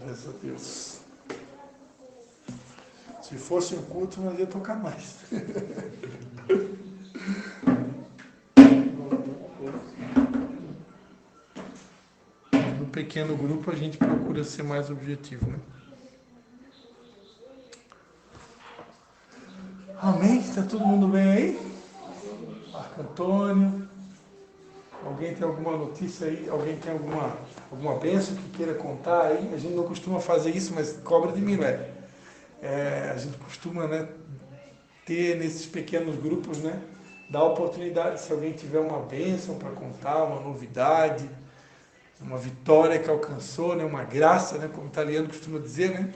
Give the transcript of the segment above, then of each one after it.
Glórias a Deus. Se fosse um culto, nós ia tocar mais. No pequeno grupo a gente procura ser mais objetivo, né? Amém? Está todo mundo bem aí? Marco Antônio. Alguém tem alguma notícia aí? Alguém tem alguma bênção que queira contar aí? A gente não costuma fazer isso, mas cobra de mim, né? A gente costuma, né, ter nesses pequenos grupos, né, dar oportunidade, se alguém tiver uma bênção para contar, uma novidade, uma vitória que alcançou, né, uma graça, né, como o italiano costuma dizer, né,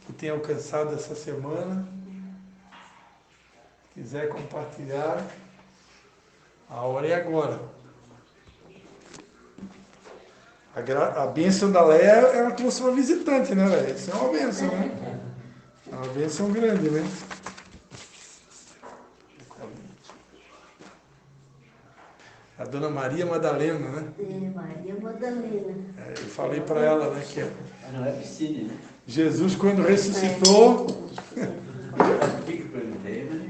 que tem alcançado essa semana. Se quiser compartilhar, a hora é agora. A bênção da Leia, ela trouxe uma visitante, né, Leia? Isso é uma bênção, né? É uma bênção grande, né? A dona Maria Madalena, né? Maria Madalena. Eu falei para ela, né, que não é piscina, né? Jesus, quando ressuscitou... O que eu perguntei, mas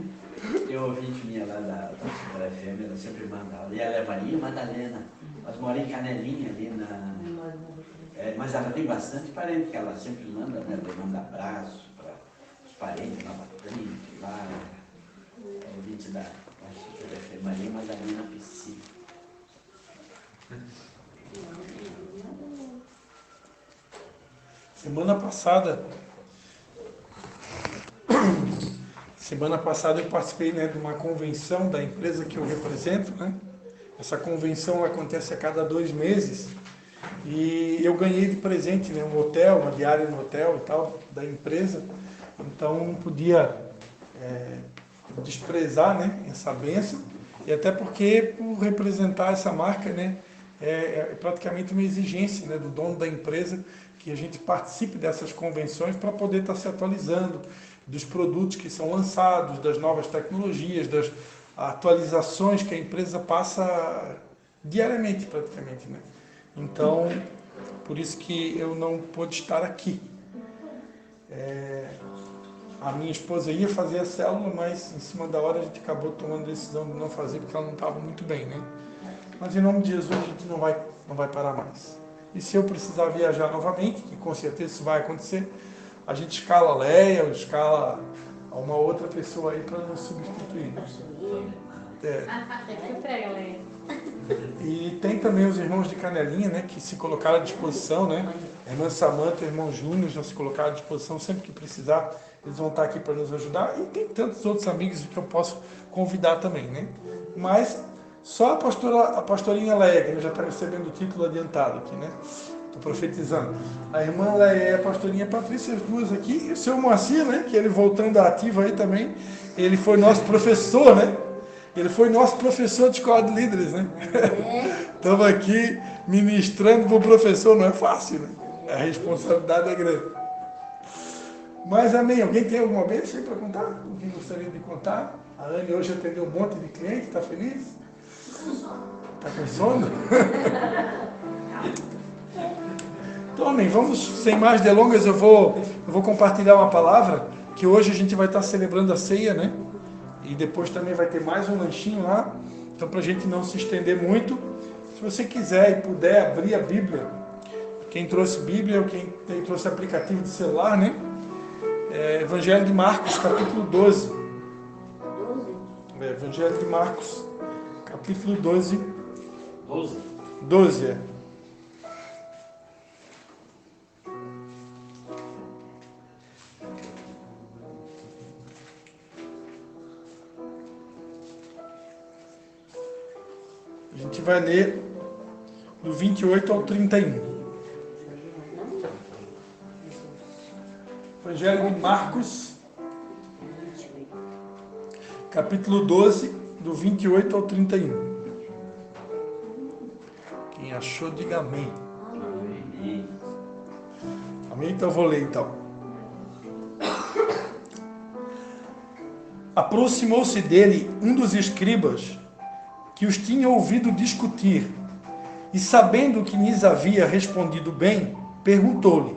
eu ouvi minha lá da FM, ela sempre mandava. E ela é Maria Madalena. Nós moramos em Canelinha, ali na... mas ela tem bastante parente, que ela sempre manda, né? Ela manda abraços para os parentes lá bastante, lá. É o vídeo da FM, Maria Madalena Piscina. Semana passada eu participei, né, de uma convenção da empresa que eu represento, né? Essa convenção acontece a cada 2 meses e eu ganhei de presente, né, um hotel, uma diária no hotel e tal, da empresa. Então não podia desprezar, né, essa bênção, e até porque por representar essa marca, né, é praticamente uma exigência, né, do dono da empresa que a gente participe dessas convenções para poder estar se atualizando dos produtos que são lançados, das novas tecnologias, das atualizações que a empresa passa diariamente praticamente, né? Então, por isso que eu não pude estar aqui. A minha esposa ia fazer a célula, mas em cima da hora a gente acabou tomando a decisão de não fazer porque ela não estava muito bem, né? Mas em nome de Jesus a gente não vai parar mais. E se eu precisar viajar novamente, que com certeza isso vai acontecer, a gente escala a Leia, ou escala uma outra pessoa aí para nos substituir. E tem também os irmãos de Canelinha, né, que se colocaram à disposição, né? A irmã Samanta e o irmão Júnior já se colocaram à disposição, sempre que precisar, eles vão estar aqui para nos ajudar. E tem tantos outros amigos que eu posso convidar também, né? Mas só a pastorinha Leia, que já está recebendo o título adiantado aqui, né? Estou profetizando. A irmã Leia e a pastorinha Patrícia, as duas aqui, e o seu Moacir, né, que ele voltando à ativa aí também, ele foi nosso professor, né? Ele foi nosso professor de escola de líderes, né? Estamos aqui ministrando para o professor, não é fácil, né? A responsabilidade é grande. Mas amém, alguém tem alguma bênção aí para contar? Alguém gostaria de contar? A Anne hoje atendeu um monte de cliente, está feliz? Está com sono? Então, amém, vamos, sem mais delongas, eu vou compartilhar uma palavra, que hoje a gente vai estar celebrando a ceia, né? E depois também vai ter mais um lanchinho lá. Então, para a gente não se estender muito, se você quiser e puder abrir a Bíblia, quem trouxe Bíblia ou quem trouxe aplicativo de celular, né? Evangelho de Marcos, capítulo 12. Evangelho de Marcos, capítulo 12. 12, A gente vai ler do 28 ao 31. Evangelho de Marcos, capítulo 12, do 28 ao 31. Quem achou, diga amém. Amém? Então eu vou ler então. Aproximou-se dele um dos escribas que os tinha ouvido discutir, e sabendo que lhes havia respondido bem, perguntou-lhe: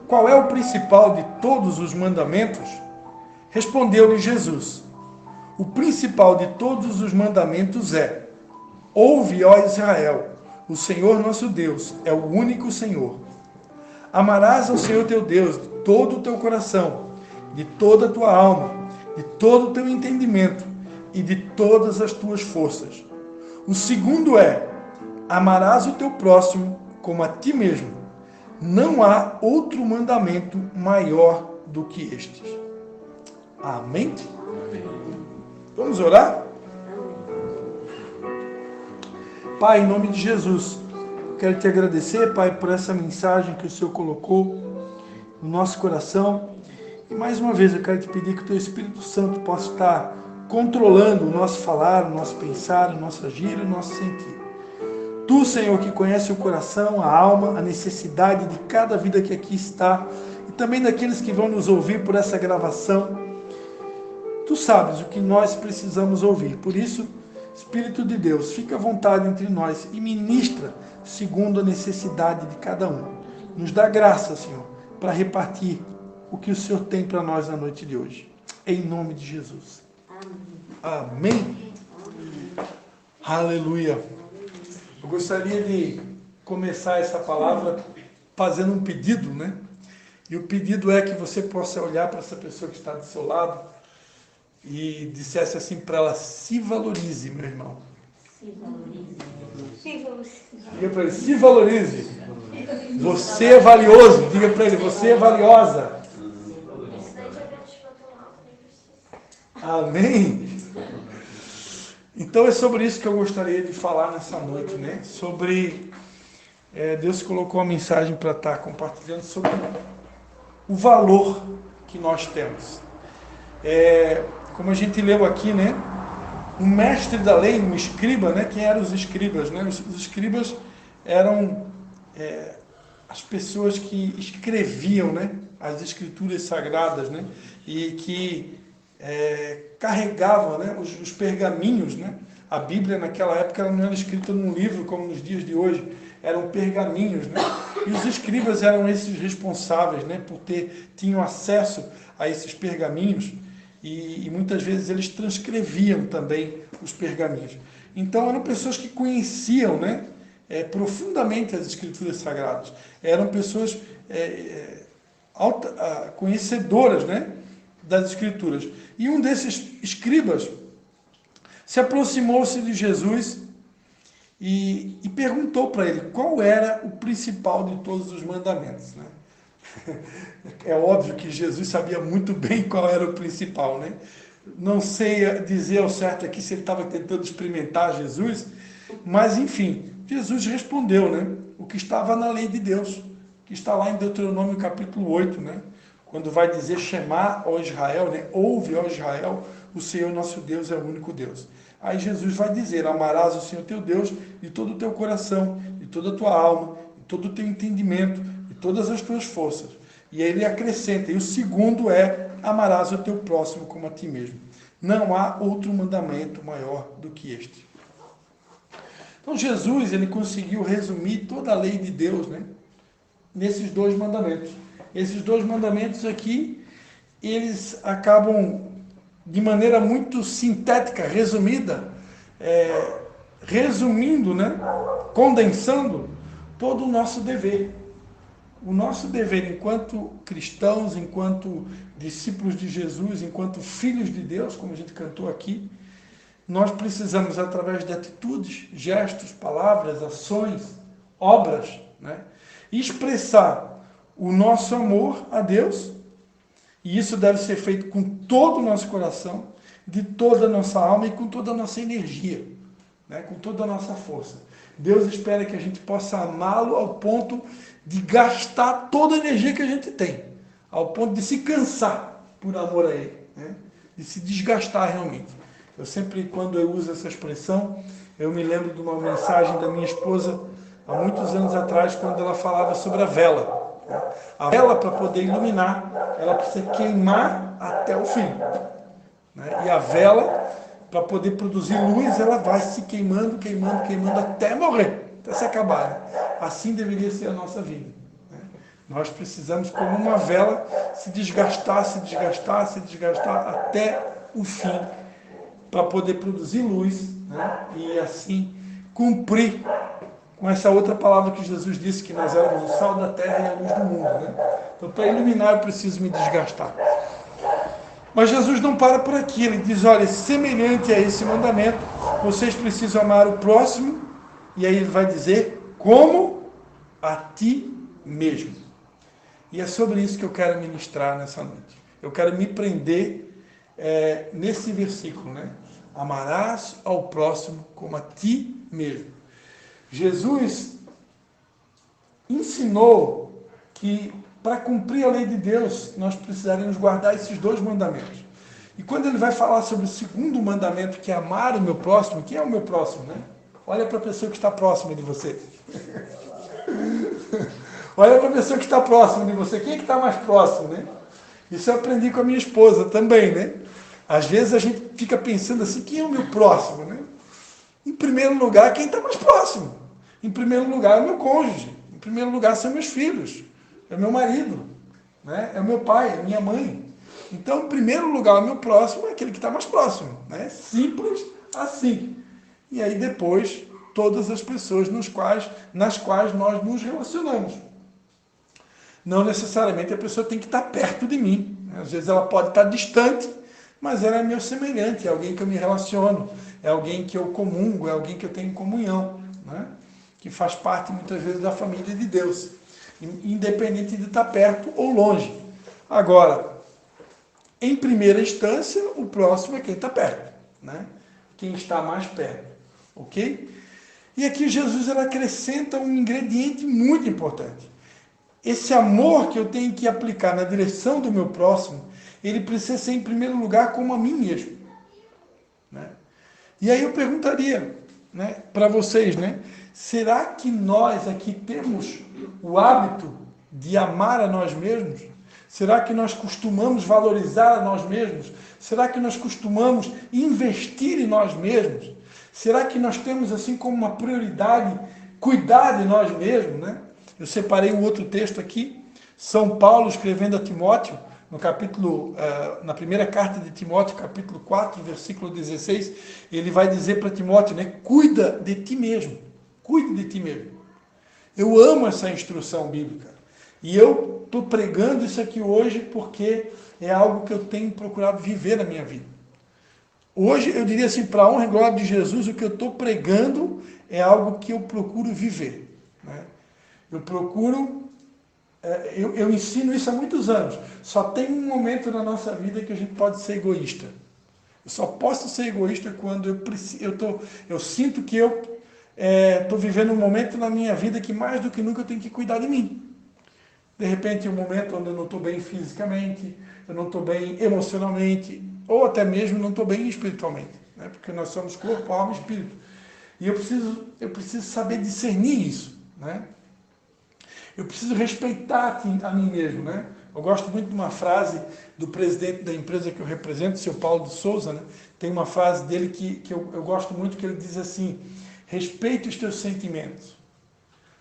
qual é o principal de todos os mandamentos? Respondeu-lhe Jesus: o principal de todos os mandamentos é: ouve, ó Israel, o Senhor nosso Deus é o único Senhor. Amarás ao Senhor teu Deus de todo o teu coração, de toda a tua alma, de todo o teu entendimento e de todas as tuas forças. O segundo é: amarás o teu próximo como a ti mesmo. Não há outro mandamento maior do que estes. Amém? Vamos orar? Pai, em nome de Jesus, quero te agradecer, Pai, por essa mensagem que o Senhor colocou no nosso coração. E mais uma vez eu quero te pedir que o teu Espírito Santo possa estar controlando o nosso falar, o nosso pensar, o nosso agir, o nosso sentir. Tu, Senhor, que conhece o coração, a alma, a necessidade de cada vida que aqui está e também daqueles que vão nos ouvir por essa gravação, Tu sabes o que nós precisamos ouvir. Por isso, Espírito de Deus, fica à vontade entre nós e ministra segundo a necessidade de cada um. Nos dá graça, Senhor, para repartir o que o Senhor tem para nós na noite de hoje. Em nome de Jesus. Amém. Aleluia. Eu gostaria de começar essa palavra fazendo um pedido, né? E o pedido é que você possa olhar para essa pessoa que está do seu lado e dissesse assim para ela: se valorize, meu irmão. Se valorize. Diga para ele: se valorize. Você é valioso. Diga para ele: você é valiosa. Amém? Então é sobre isso que eu gostaria de falar nessa noite, né? Sobre... Deus colocou uma mensagem para estar compartilhando sobre o valor que nós temos. Como a gente leu aqui, né? Um mestre da lei, um escriba, né? Quem eram os escribas, né? Os escribas eram as pessoas que escreviam, né? As escrituras sagradas, né? E que carregavam, né? Os pergaminhos, né? A Bíblia naquela época ela não era escrita num livro como nos dias de hoje, eram pergaminhos, né? E os escribas eram esses responsáveis, né? Tinham acesso a esses pergaminhos. E muitas vezes eles transcreviam também os pergaminhos. Então eram pessoas que conheciam, né, profundamente as escrituras sagradas. Eram pessoas conhecedoras, né, das escrituras. E um desses escribas se aproximou-se de Jesus e perguntou para ele qual era o principal de todos os mandamentos, né? É óbvio que Jesus sabia muito bem qual era o principal, né? Não sei dizer ao certo aqui se ele estava tentando experimentar Jesus, mas enfim, Jesus respondeu, né? O que estava na lei de Deus, que está lá em Deuteronômio capítulo 8, né? Quando vai dizer: Shema, ó Israel, né? Ouve, ó Israel, o Senhor nosso Deus é o único Deus. Aí Jesus vai dizer: amarás o Senhor teu Deus de todo o teu coração, de toda a tua alma, de todo o teu entendimento, de todas as tuas forças. E aí ele acrescenta: e o segundo é: amarás o teu próximo como a ti mesmo. Não há outro mandamento maior do que este. Então Jesus, ele conseguiu resumir toda a lei de Deus, né, nesses dois mandamentos. Esses dois mandamentos aqui, eles acabam de maneira muito sintética, resumida, resumindo, né, condensando todo o nosso dever. O nosso dever enquanto cristãos, enquanto discípulos de Jesus, enquanto filhos de Deus, como a gente cantou aqui, nós precisamos, através de atitudes, gestos, palavras, ações, obras, né, expressar o nosso amor a Deus, e isso deve ser feito com todo o nosso coração, de toda a nossa alma e com toda a nossa energia, né, com toda a nossa força. Deus espera que a gente possa amá-lo ao ponto de gastar toda a energia que a gente tem, ao ponto de se cansar por amor a Ele, né? De se desgastar realmente. Eu sempre, quando eu uso essa expressão, eu me lembro de uma mensagem da minha esposa, há muitos anos atrás, quando ela falava sobre a vela, né? A vela, para poder iluminar, ela precisa queimar até o fim, né? E a vela, para poder produzir luz, ela vai se queimando, queimando, queimando até morrer, até se acabar, né? Assim deveria ser a nossa vida, né? Nós precisamos, como uma vela, se desgastar, se desgastar, se desgastar até o fim, para poder produzir luz, né? E assim cumprir com essa outra palavra que Jesus disse, que nós éramos o sal da terra e a luz do mundo, né? Então, para iluminar, eu preciso me desgastar. Mas Jesus não para por aqui, ele diz, olha, semelhante a esse mandamento, vocês precisam amar o próximo, e aí ele vai dizer, como a ti mesmo. E é sobre isso que eu quero ministrar nessa noite. Eu quero me prender nesse versículo, né? Amarás ao próximo como a ti mesmo. Jesus ensinou que para cumprir a lei de Deus, nós precisaríamos guardar esses 2 mandamentos. E quando ele vai falar sobre o segundo mandamento, que é amar o meu próximo, quem é o meu próximo, né? Olha para a pessoa que está próxima de você. Olha para a pessoa que está próxima de você. Quem é que está mais próximo, né? Isso eu aprendi com a minha esposa também, né? Às vezes a gente fica pensando assim, quem é o meu próximo, né? Em primeiro lugar, quem está mais próximo? Em primeiro lugar, é o meu cônjuge. Em primeiro lugar, são meus filhos. É o meu marido. Né? É o meu pai, é a minha mãe. Então, em primeiro lugar, o meu próximo é aquele que está mais próximo. Né? Simples assim. E aí depois, todas as pessoas nas quais nós nos relacionamos. Não necessariamente a pessoa tem que estar perto de mim. Às vezes ela pode estar distante, mas ela é meu semelhante, é alguém que eu me relaciono, é alguém que eu comungo, é alguém que eu tenho comunhão, né? Que faz parte muitas vezes da família de Deus, independente de estar perto ou longe. Agora, em primeira instância, o próximo é quem está perto, né? Quem está mais perto, ok? E aqui Jesus ele acrescenta um ingrediente muito importante. Esse amor que eu tenho que aplicar na direção do meu próximo, ele precisa ser em primeiro lugar como a mim mesmo, né? E aí eu perguntaria, né, para vocês, né, será que nós aqui temos o hábito de amar a nós mesmos? Será que nós costumamos valorizar a nós mesmos? Será que nós costumamos investir em nós mesmos? Será que nós temos assim como uma prioridade cuidar de nós mesmos, né? Eu separei um outro texto aqui, São Paulo escrevendo a Timóteo, no capítulo, na primeira carta de Timóteo, capítulo 4, versículo 16, ele vai dizer para Timóteo, né, cuida de ti mesmo, cuide de ti mesmo. Eu amo essa instrução bíblica, e eu estou pregando isso aqui hoje porque é algo que eu tenho procurado viver na minha vida. Hoje, eu diria assim, para a honra e glória de Jesus, o que eu estou pregando é algo que eu procuro viver, né? Eu procuro... Eu ensino isso há muitos anos. Só tem um momento na nossa vida que a gente pode ser egoísta. Eu só posso ser egoísta quando eu sinto que eu estou vivendo um momento na minha vida que mais do que nunca eu tenho que cuidar de mim. De repente, um momento onde eu não estou bem fisicamente, eu não estou bem emocionalmente, ou até mesmo não estou bem espiritualmente, né? Porque nós somos corpo, alma e espírito. E eu preciso saber discernir isso, né? Eu preciso respeitar a mim mesmo, né? Eu gosto muito de uma frase do presidente da empresa que eu represento, o seu Paulo de Souza, né? Tem uma frase dele que eu gosto muito, que ele diz assim, respeite os teus sentimentos.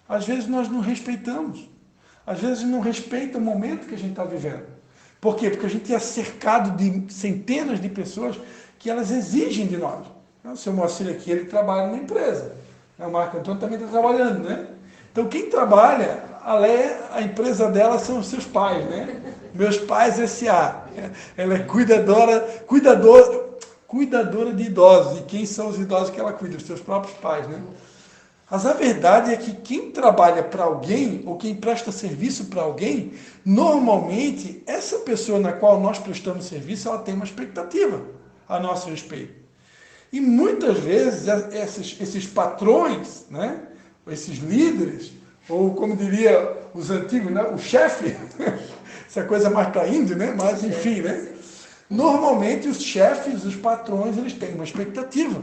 Às vezes nós não respeitamos. Às vezes não respeita o momento que a gente está vivendo. Por quê? Porque a gente é cercado de centenas de pessoas que elas exigem de nós. O seu Moacir aqui, ele trabalha numa empresa. O Marco Antônio também está trabalhando, né? Então, quem trabalha, a empresa dela são os seus pais, né? Meus pais S.A. Ela é cuidadora de idosos. E quem são os idosos que ela cuida? Os seus próprios pais, né? Mas a verdade é que quem trabalha para alguém, ou quem presta serviço para alguém, normalmente, essa pessoa na qual nós prestamos serviço, ela tem uma expectativa a nosso respeito. E muitas vezes, esses patrões, né? Esses líderes, ou como diria os antigos, né? O chefe, essa coisa mais para índio, né? Mas enfim, né? Normalmente os chefes, os patrões, eles têm uma expectativa.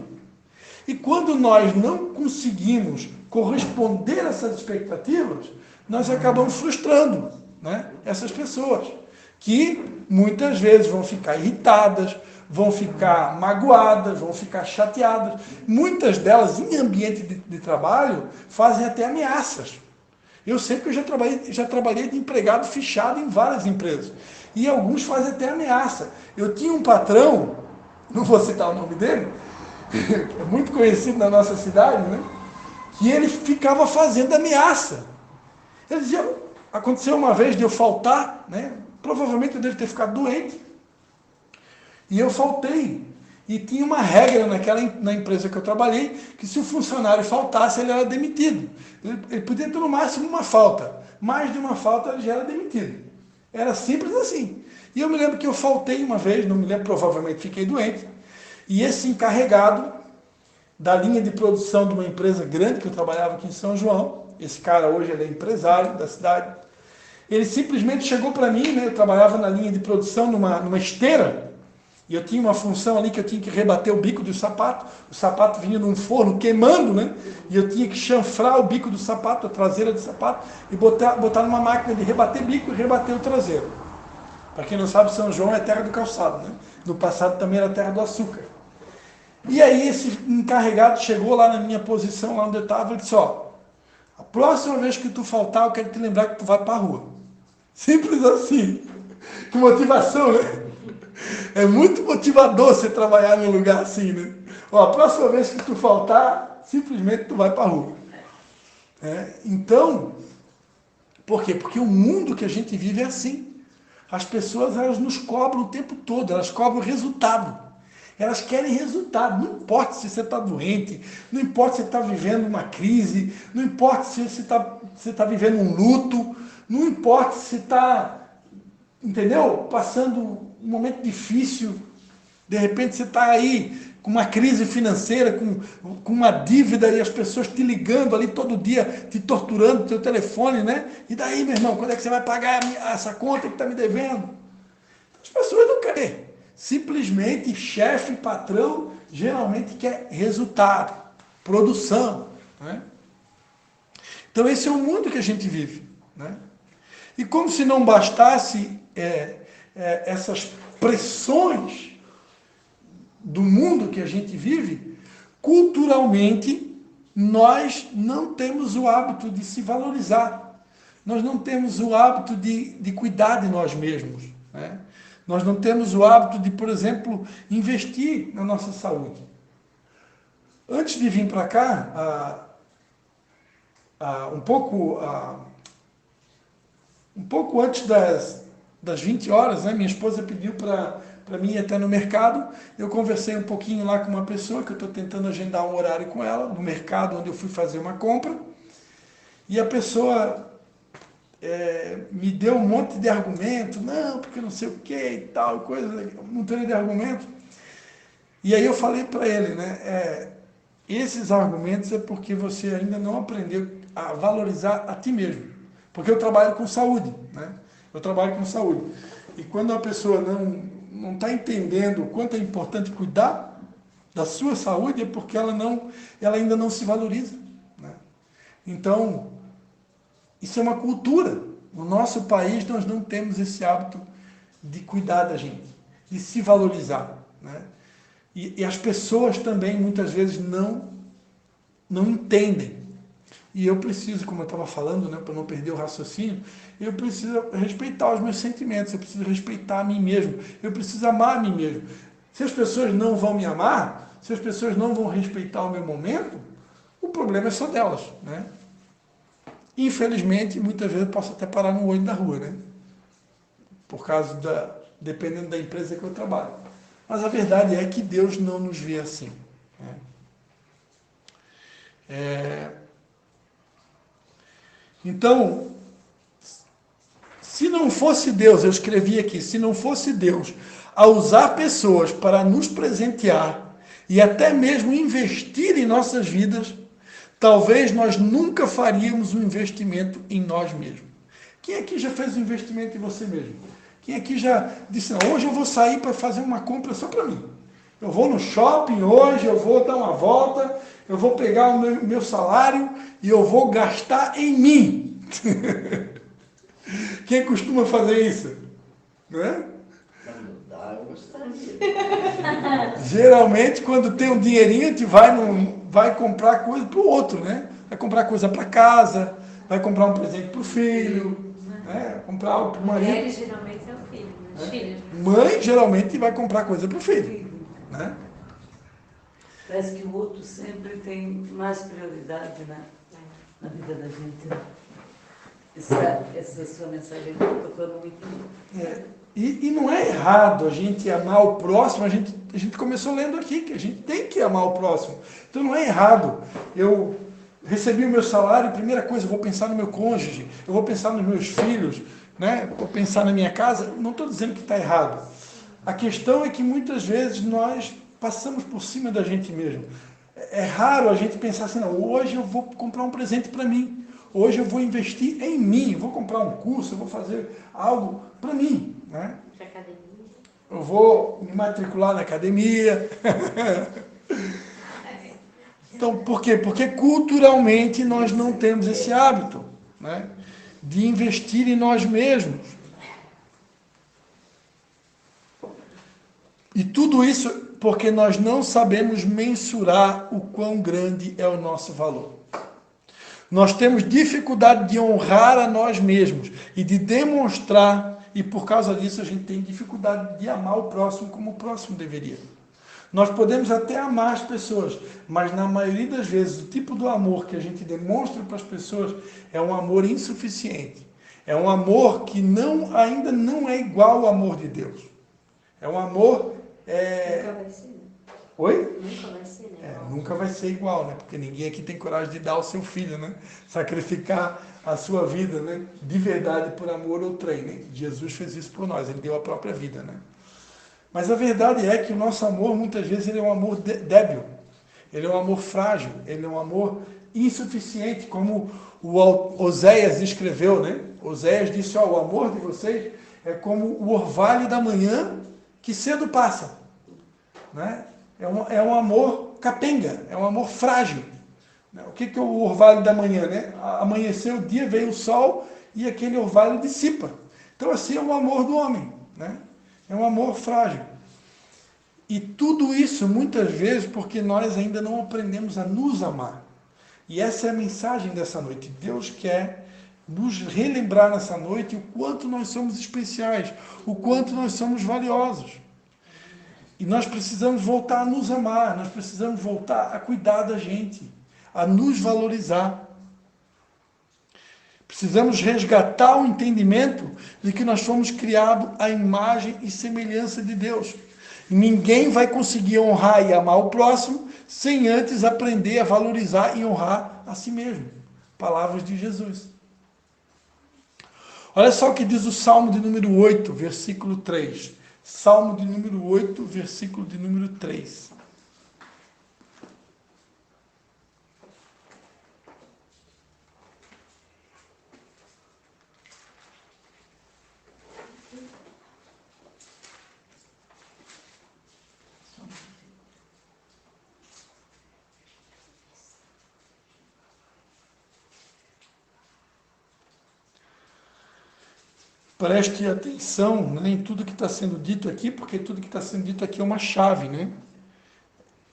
E quando nós não conseguimos corresponder a essas expectativas, nós acabamos frustrando, né? Essas pessoas, que muitas vezes vão ficar irritadas, vão ficar magoadas, vão ficar chateadas. Muitas delas, em ambiente de trabalho, fazem até ameaças. Eu sei que eu já trabalhei de empregado fichado em várias empresas. E alguns fazem até ameaça. Eu tinha um patrão, não vou citar o nome dele, é muito conhecido na nossa cidade, né? Que ele ficava fazendo ameaça. Ele dizia, aconteceu uma vez de eu faltar, né? Provavelmente eu devo ter ficado doente. E eu faltei. E tinha uma regra na empresa que eu trabalhei, que se o funcionário faltasse, ele era demitido. Ele podia ter no máximo uma falta. Mais de uma falta, ele já era demitido. Era simples assim. E eu me lembro que eu faltei uma vez, não me lembro, provavelmente fiquei doente. E esse encarregado da linha de produção de uma empresa grande que eu trabalhava aqui em São João, esse cara hoje ele é empresário da cidade, ele simplesmente chegou para mim, né? Eu trabalhava na linha de produção numa esteira, e eu tinha uma função ali que eu tinha que rebater o bico do sapato. O sapato vinha num forno queimando, né? E eu tinha que chanfrar o bico do sapato, a traseira do sapato, e botar numa máquina de rebater bico e rebater o traseiro. Para quem não sabe, São João é terra do calçado, né? No passado também era terra do açúcar. E aí esse encarregado chegou lá na minha posição, lá onde eu estava, e disse, ó, a próxima vez que tu faltar, eu quero te lembrar que tu vai para a rua. Simples assim. Que motivação, né? É muito motivador você trabalhar num lugar assim, né? Ó, a próxima vez que tu faltar, simplesmente tu vai para a rua. Então, por quê? Porque o mundo que a gente vive é assim. As pessoas, elas nos cobram o tempo todo, elas cobram resultado. Elas querem resultado, não importa se você está doente, não importa se você está vivendo uma crise, não importa se você está vivendo um luto, não importa se você está, entendeu? Passando um momento difícil, de repente você está aí com uma crise financeira, com uma dívida e as pessoas te ligando ali todo dia, te torturando no teu telefone, né? E daí, meu irmão, quando é que você vai pagar essa conta que está me devendo? As pessoas não querem. Simplesmente, chefe, patrão, geralmente quer resultado, produção. Né? Então, esse é o mundo que a gente vive. Né? E como se não bastasse essas pressões do mundo que a gente vive, culturalmente, nós não temos o hábito de se valorizar. Nós não temos o hábito de cuidar de nós mesmos. Né? Nós não temos o hábito de, por exemplo, investir na nossa saúde. Antes de vir para cá, um pouco antes das 20 horas, né, minha esposa pediu para mim ir até no mercado. Eu conversei um pouquinho lá com uma pessoa, que eu estou tentando agendar um horário com ela, no mercado onde eu fui fazer uma compra. E a pessoa me deu um monte de argumento, não, porque não sei o que e tal, coisa, um monte de argumento. E aí eu falei para ele, né, esses argumentos é porque você ainda não aprendeu a valorizar a ti mesmo. Porque eu trabalho com saúde, né? Eu trabalho com saúde. E quando a pessoa não está entendendo o quanto é importante cuidar da sua saúde, é porque ela ainda não se valoriza. Né? Então, isso é uma cultura. No nosso país, nós não temos esse hábito de cuidar da gente, de se valorizar. Né? E as pessoas também, muitas vezes, não entendem. E eu preciso, como eu estava falando, né, para não perder o raciocínio, eu preciso respeitar os meus sentimentos, eu preciso respeitar a mim mesmo, eu preciso amar a mim mesmo. Se as pessoas não vão me amar, se as pessoas não vão respeitar o meu momento, o problema é só delas. Né? Infelizmente, muitas vezes eu posso até parar no olho da rua, né? Por causa dependendo da empresa que eu trabalho. Mas a verdade é que Deus não nos vê assim. Né? Então, se não fosse Deus, eu escrevi aqui, se não fosse Deus a usar pessoas para nos presentear e até mesmo investir em nossas vidas, talvez nós nunca faríamos um investimento em nós mesmos. Quem aqui já fez um investimento em você mesmo? Quem aqui já disse, não, hoje eu vou sair para fazer uma compra só para mim. Eu vou no shopping hoje, eu vou dar uma volta, eu vou pegar o meu salário e eu vou gastar em mim. Quem costuma fazer isso? Não é? Quando dá, eu gostaria. Geralmente, quando tem um dinheirinho, a gente vai comprar coisa para o outro, né? Vai comprar coisa para casa, vai comprar um presente para o filho, né? Comprar algo para o marido. Mulheres geralmente é o filho, os filhos. Mãe geralmente vai comprar coisa para o filho, né? Parece que o outro sempre tem mais prioridade na vida da gente. Né? Essa sua mensagem está tocando muito. E não é errado a gente amar o próximo, a gente começou lendo aqui, que a gente tem que amar o próximo. Então não é errado. Eu recebi o meu salário, primeira coisa, eu vou pensar no meu cônjuge, eu vou pensar nos meus filhos, né? Vou pensar na minha casa. Não estou dizendo que está errado. A questão é que muitas vezes nós passamos por cima da gente mesmo. É raro a gente pensar assim, não, hoje eu vou comprar um presente para mim. Hoje eu vou investir em mim, vou comprar um curso, eu vou fazer algo para mim, né? Eu vou me matricular na academia. Então, por quê? Porque culturalmente nós não temos esse hábito, né, de investir em nós mesmos. E tudo isso porque nós não sabemos mensurar o quão grande é o nosso valor. Nós temos dificuldade de honrar a nós mesmos e de demonstrar, e por causa disso a gente tem dificuldade de amar o próximo como o próximo deveria. Nós podemos até amar as pessoas, mas na maioria das vezes o tipo do amor que a gente demonstra para as pessoas é um amor insuficiente. É um amor que ainda não é igual ao amor de Deus. É um amor... Nunca vai ser, né? Oi? Nunca vai ser, né? Nunca vai ser igual, né? Porque ninguém aqui tem coragem de dar o seu filho, né? Sacrificar a sua vida, né? De verdade por amor ou trem, né? Jesus fez isso por nós, ele deu a própria vida, né? Mas a verdade é que o nosso amor, muitas vezes, ele é um amor débil. Ele é um amor frágil, ele é um amor insuficiente, como o Oséias escreveu, né? Oséias disse, o amor de vocês é como o orvalho da manhã que cedo passa, né? É um amor capenga, é um amor frágil. O que é o orvalho da manhã, né? Amanheceu o dia, veio o sol e aquele orvalho dissipa. Então assim é o amor do homem, né? É um amor frágil. E tudo isso, muitas vezes, porque nós ainda não aprendemos a nos amar. E essa é a mensagem dessa noite. Deus quer nos relembrar nessa noite o quanto nós somos especiais, o quanto nós somos valiosos. E nós precisamos voltar a nos amar, nós precisamos voltar a cuidar da gente, a nos valorizar. Precisamos resgatar o entendimento de que nós fomos criados à imagem e semelhança de Deus. Ninguém vai conseguir honrar e amar o próximo sem antes aprender a valorizar e honrar a si mesmo. Palavras de Jesus. Olha só o que diz o Salmo de número 8, versículo 3. Salmo de número 8, versículo de número 3. Preste atenção, né, em tudo que está sendo dito aqui, porque tudo que está sendo dito aqui é uma chave, né?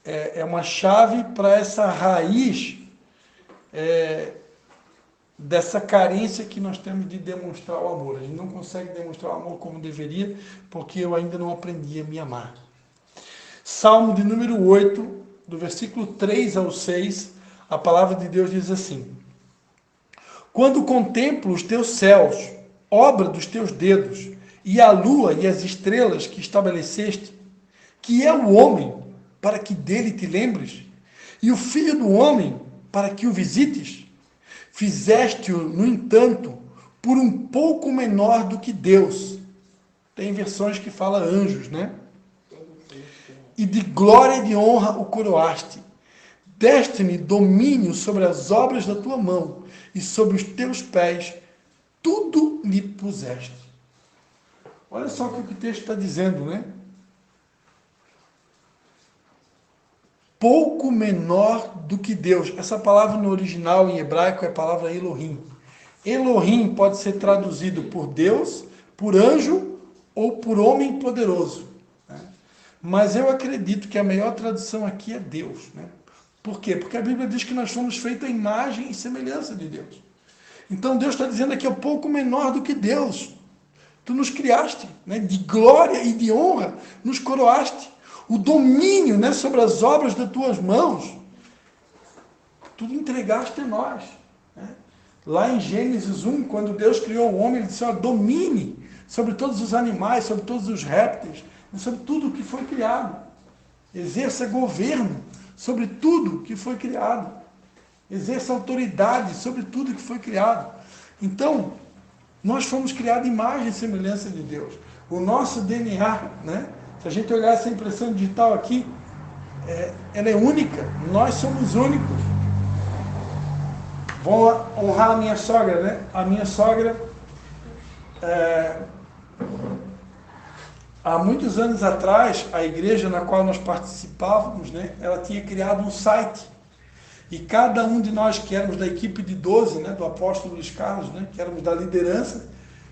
É uma chave para essa raiz dessa carência que nós temos de demonstrar o amor. A gente não consegue demonstrar o amor como deveria, porque eu ainda não aprendi a me amar. Salmo de número 8, do versículo 3 ao 6, a palavra de Deus diz assim: Quando contemplo os teus céus, obra dos teus dedos, e a lua e as estrelas que estabeleceste, que é o homem, para que dele te lembres, e o filho do homem, para que o visites, fizeste-o, no entanto, por um pouco menor do que Deus. Tem versões que falam anjos, né? E de glória e de honra o coroaste. Deste-me domínio sobre as obras da tua mão, e sobre os teus pés tudo lhe puseste. Olha só o que o texto está dizendo, né? Pouco menor do que Deus. Essa palavra no original em hebraico é a palavra Elohim. Elohim pode ser traduzido por Deus, por anjo ou por homem poderoso, né? Mas eu acredito que a melhor tradução aqui é Deus, né? Por quê? Porque a Bíblia diz que nós fomos feitos à imagem e semelhança de Deus. Então Deus está dizendo aqui, é pouco menor do que Deus. Tu nos criaste, né? De glória e de honra, nos coroaste. O domínio, né, sobre as obras das tuas mãos, tudo entregaste a nós. Né? Lá em Gênesis 1, quando Deus criou o homem, ele disse, ó, domine sobre todos os animais, sobre todos os répteis, sobre tudo o que foi criado. Exerça governo sobre tudo que foi criado. Exerça autoridade sobre tudo que foi criado. Então, nós fomos criados em imagem e semelhança de Deus. O nosso DNA, né? Se a gente olhar essa impressão digital aqui, ela é única. Nós somos únicos. Vou honrar a minha sogra, né? A minha sogra, há muitos anos atrás, a igreja na qual nós participávamos, né? Ela tinha criado um site. E cada um de nós que éramos da equipe de 12, né, do apóstolo Luiz Carlos, né, que éramos da liderança,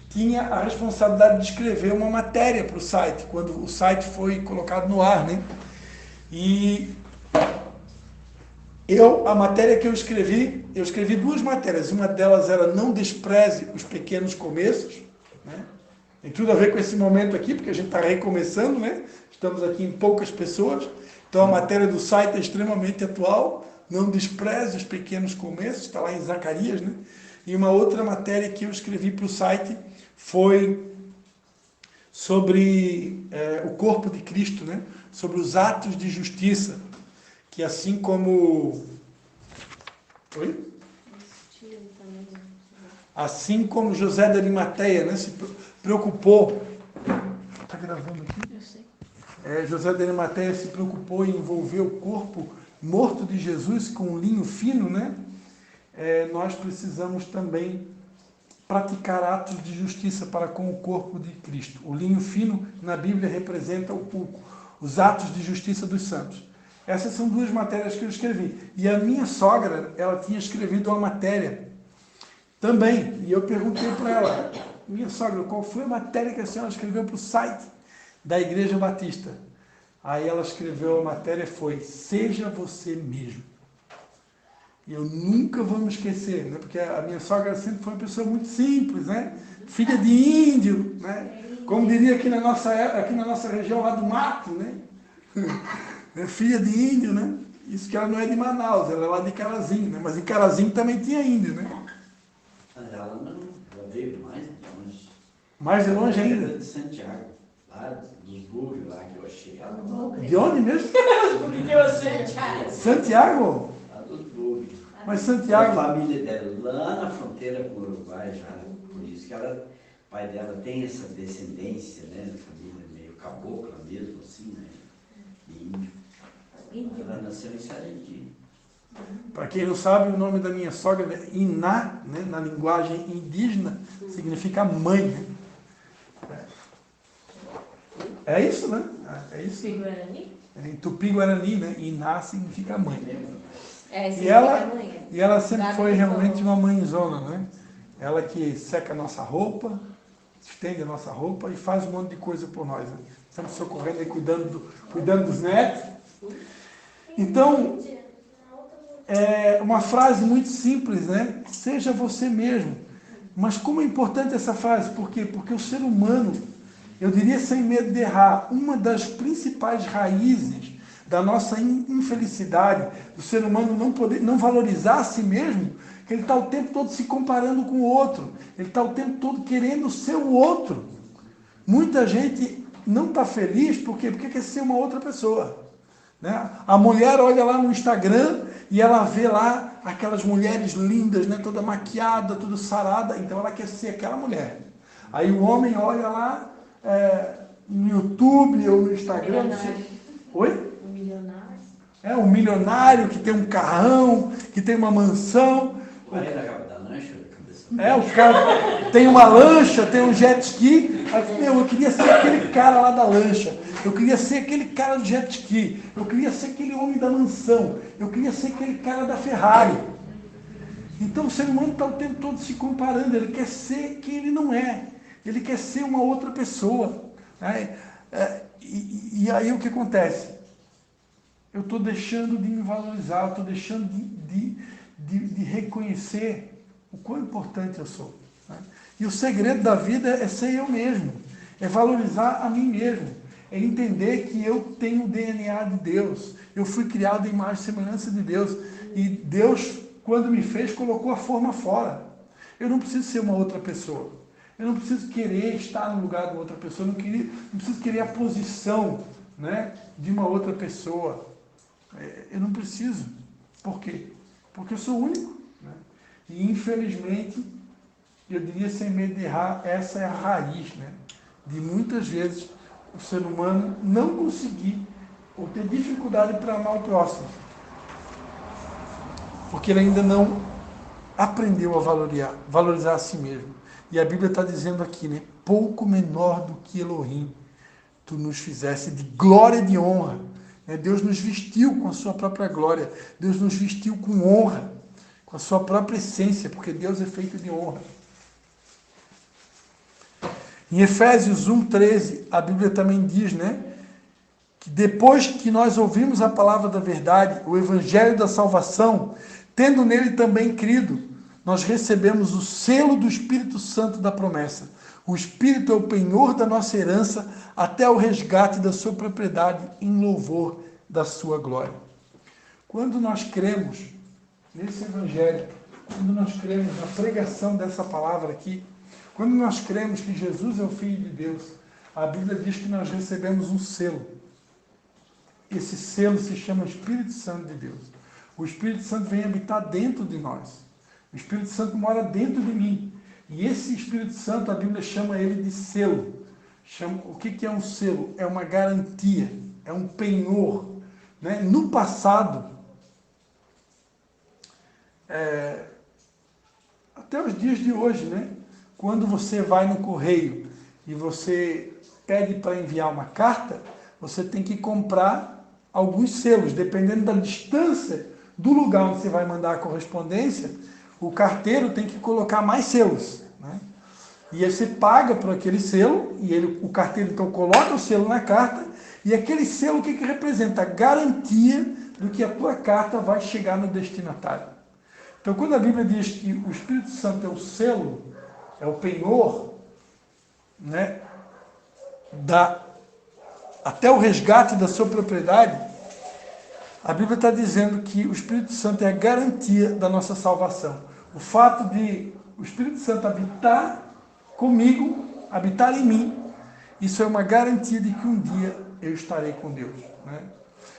tinha a responsabilidade de escrever uma matéria para o site, quando o site foi colocado no ar. Né? E a matéria que eu escrevi duas matérias. Uma delas era Não Despreze os Pequenos Começos. Né? Tem tudo a ver com esse momento aqui, porque a gente está recomeçando, né? Estamos aqui em poucas pessoas. Então a matéria do site é extremamente atual. Não despreze os pequenos começos, está lá em Zacarias, né? E uma outra matéria que eu escrevi para o site foi sobre o corpo de Cristo, né? Sobre os atos de justiça, que assim como... Oi? Assim como José de Arimateia, né, se preocupou... Está gravando aqui? Eu sei. José de Arimateia se preocupou em envolver o corpo morto de Jesus com um linho fino, né? Nós precisamos também praticar atos de justiça para com o corpo de Cristo. O linho fino na Bíblia representa os atos de justiça dos santos. Essas são duas matérias que eu escrevi. E a minha sogra, ela tinha escrevido uma matéria também. E eu perguntei para ela, minha sogra, qual foi a matéria que a senhora escreveu para o site da Igreja Batista? Aí ela escreveu a matéria, foi Seja Você Mesmo. E eu nunca vou me esquecer, né? Porque a minha sogra sempre foi uma pessoa muito simples, né? Filha de índio, né? Como diria aqui na nossa região lá do mato, né? Filha de índio, né? Isso que ela não é de Manaus, ela é lá de Carazinho, né? Mas em Carazinho também tinha índio, né? Ela não, ela veio mais de longe. Mais de longe ainda? De Santiago, lá dos búvios lá que eu achei. De onde mesmo? Santiago? Lá dos búvios. Mas A Santiago... família dela lá na fronteira com o Uruguai já, por isso que o pai dela tem essa descendência, né? Família meio cabocla mesmo, assim, né? Índio. Ela nasceu em Sarandi. Para quem não sabe, o nome da minha sogra é Iná, né? Na linguagem indígena, significa mãe. Né? É isso, né? É isso. Tupi-Guarani? Em Tupi-Guarani, né? Iná significa mãe. Significa E ela sempre foi realmente uma mãezona, né? Ela que seca a nossa roupa, estende a nossa roupa e faz um monte de coisa por nós. Né? Sempre socorrendo e cuidando dos netos. Então, é uma frase muito simples, né? Seja você mesmo. Mas como é importante essa frase? Por quê? Porque o ser humano, eu diria sem medo de errar, uma das principais raízes da nossa infelicidade, do ser humano não valorizar a si mesmo, que ele está o tempo todo se comparando com o outro, ele está o tempo todo querendo ser o outro. Muita gente não está feliz porque quer ser uma outra pessoa. Né? A mulher olha lá no Instagram e ela vê lá aquelas mulheres lindas, né? Toda maquiada, toda sarada, então ela quer ser aquela mulher. Aí o homem olha lá no YouTube ou no Instagram. Oi? Um milionário que tem um carrão, que tem uma mansão. Qual é da lancha? O cara tem uma lancha, tem um jet ski. Aí, eu queria ser aquele cara lá da lancha. Eu queria ser aquele cara do jet ski. Eu queria ser aquele homem da mansão. Eu queria ser aquele cara da Ferrari. Então o ser humano está o tempo todo se comparando. Ele quer ser quem ele não é. Ele quer ser uma outra pessoa. Né? E aí o que acontece? Eu estou deixando de me valorizar, eu estou deixando de reconhecer o quão importante eu sou. Né? E o segredo da vida é ser eu mesmo, é valorizar a mim mesmo, é entender que eu tenho o DNA de Deus, eu fui criado em imagem e semelhança de Deus, e Deus, quando me fez, colocou a forma fora. Eu não preciso ser uma outra pessoa, eu não preciso querer estar no lugar de outra pessoa, não preciso querer a posição, né, de uma outra pessoa. Eu não preciso. Por quê? Porque eu sou único. Né? E infelizmente, eu diria sem medo de errar, essa é a raiz, né, de muitas vezes o ser humano não conseguir ou ter dificuldade para amar o próximo. Porque ele ainda não aprendeu a valorizar a si mesmo. E a Bíblia está dizendo aqui, né? Pouco menor do que Elohim, tu nos fizesse de glória e de honra. Deus nos vestiu com a sua própria glória. Deus nos vestiu com honra, com a sua própria essência, porque Deus é feito de honra. Em Efésios 1:13, a Bíblia também diz, né? Que depois que nós ouvimos a palavra da verdade, o evangelho da salvação, tendo nele também crido, nós recebemos o selo do Espírito Santo da promessa. O Espírito é o penhor da nossa herança até o resgate da sua propriedade em louvor da sua glória. Quando nós cremos nesse evangelho, quando nós cremos na pregação dessa palavra aqui, quando nós cremos que Jesus é o Filho de Deus, a Bíblia diz que nós recebemos um selo. Esse selo se chama Espírito Santo de Deus. O Espírito Santo vem habitar dentro de nós. O Espírito Santo mora dentro de mim. E esse Espírito Santo, a Bíblia chama ele de selo. O que é um selo? É uma garantia, é um penhor. Né? No passado, até os dias de hoje, né? Quando você vai no correio e você pede para enviar uma carta, você tem que comprar alguns selos, dependendo da distância do lugar onde você vai mandar a correspondência, o carteiro tem que colocar mais selos. Né? E aí você paga por aquele selo, e o carteiro então coloca o selo na carta, e aquele selo o que representa? A garantia do que a tua carta vai chegar no destinatário. Então quando a Bíblia diz que o Espírito Santo é o selo, é o penhor, né, até o resgate da sua propriedade, a Bíblia está dizendo que o Espírito Santo é a garantia da nossa salvação. O fato de o Espírito Santo habitar comigo, habitar em mim, isso é uma garantia de que um dia eu estarei com Deus. Né?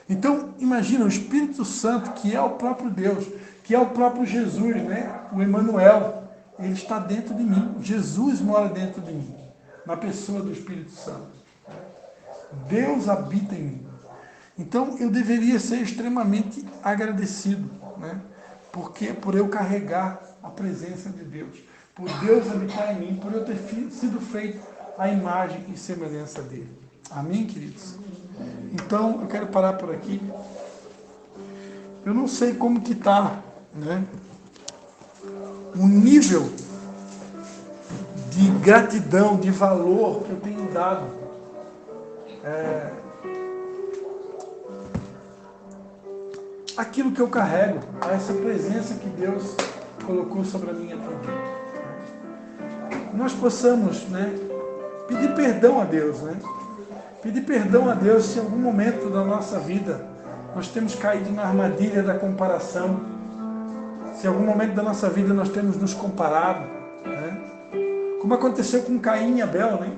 Então, imagina, o Espírito Santo, que é o próprio Deus, que é o próprio Jesus, né? O Emmanuel, ele está dentro de mim. Jesus mora dentro de mim, na pessoa do Espírito Santo. Deus habita em mim. Então, eu deveria ser extremamente agradecido, né? Porque por eu carregar a presença de Deus, por Deus habitar em mim, por eu ter sido feito à imagem e semelhança dele. Amém, queridos? Então, eu quero parar por aqui. Eu não sei como que está, né, o nível de gratidão, de valor que eu tenho dado aquilo que eu carrego, a essa presença que Deus colocou sobre a minha vida. Nós possamos, né, pedir perdão a Deus, né? Pedir perdão a Deus se em algum momento da nossa vida nós temos caído na armadilha da comparação, se em algum momento da nossa vida nós temos nos comparado, né? Como aconteceu com Caim e Abel, né?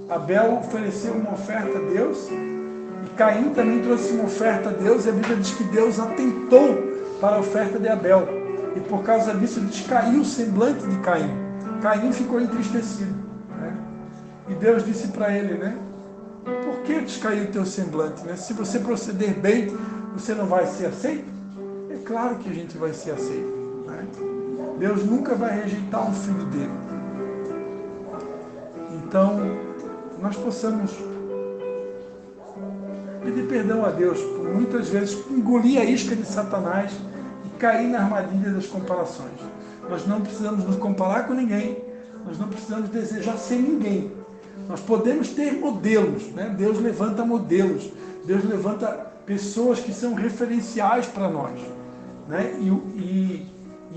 Abel ofereceu uma oferta a Deus e Caim também trouxe uma oferta a Deus, e a Bíblia diz que Deus atentou para a oferta de Abel, e por causa disso descaiu o semblante de Caim. Caim ficou entristecido, né? E Deus disse para ele, né? Por que descaiu o teu semblante? Né? Se você proceder bem, você não vai ser aceito? É claro que a gente vai ser aceito. Né? Deus nunca vai rejeitar um filho dele. Então, nós possamos pedir perdão a Deus por muitas vezes engolir a isca de Satanás e cair na armadilha das comparações. Nós não precisamos nos comparar com ninguém, nós não precisamos desejar ser ninguém. Nós podemos ter modelos, né? Deus levanta modelos, Deus levanta pessoas que são referenciais para nós, né? E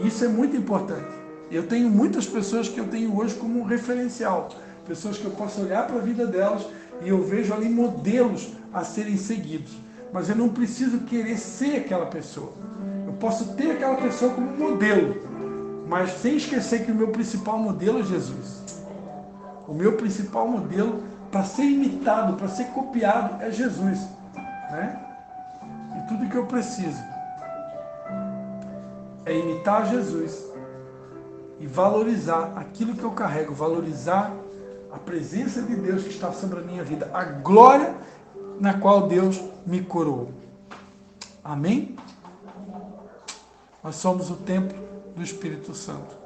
isso é muito importante. Eu tenho muitas pessoas que eu tenho hoje como um referencial, pessoas que eu posso olhar para a vida delas e eu vejo ali modelos a serem seguidos. Mas eu não preciso querer ser aquela pessoa. Eu posso ter aquela pessoa como modelo, mas sem esquecer que o meu principal modelo é Jesus. O meu principal modelo para ser imitado, para ser copiado é Jesus, né? E tudo que eu preciso é imitar Jesus e valorizar aquilo que eu carrego, valorizar a presença de Deus que está sobre a minha vida, a glória na qual Deus me coroou. Amém? Nós somos o templo do Espírito Santo.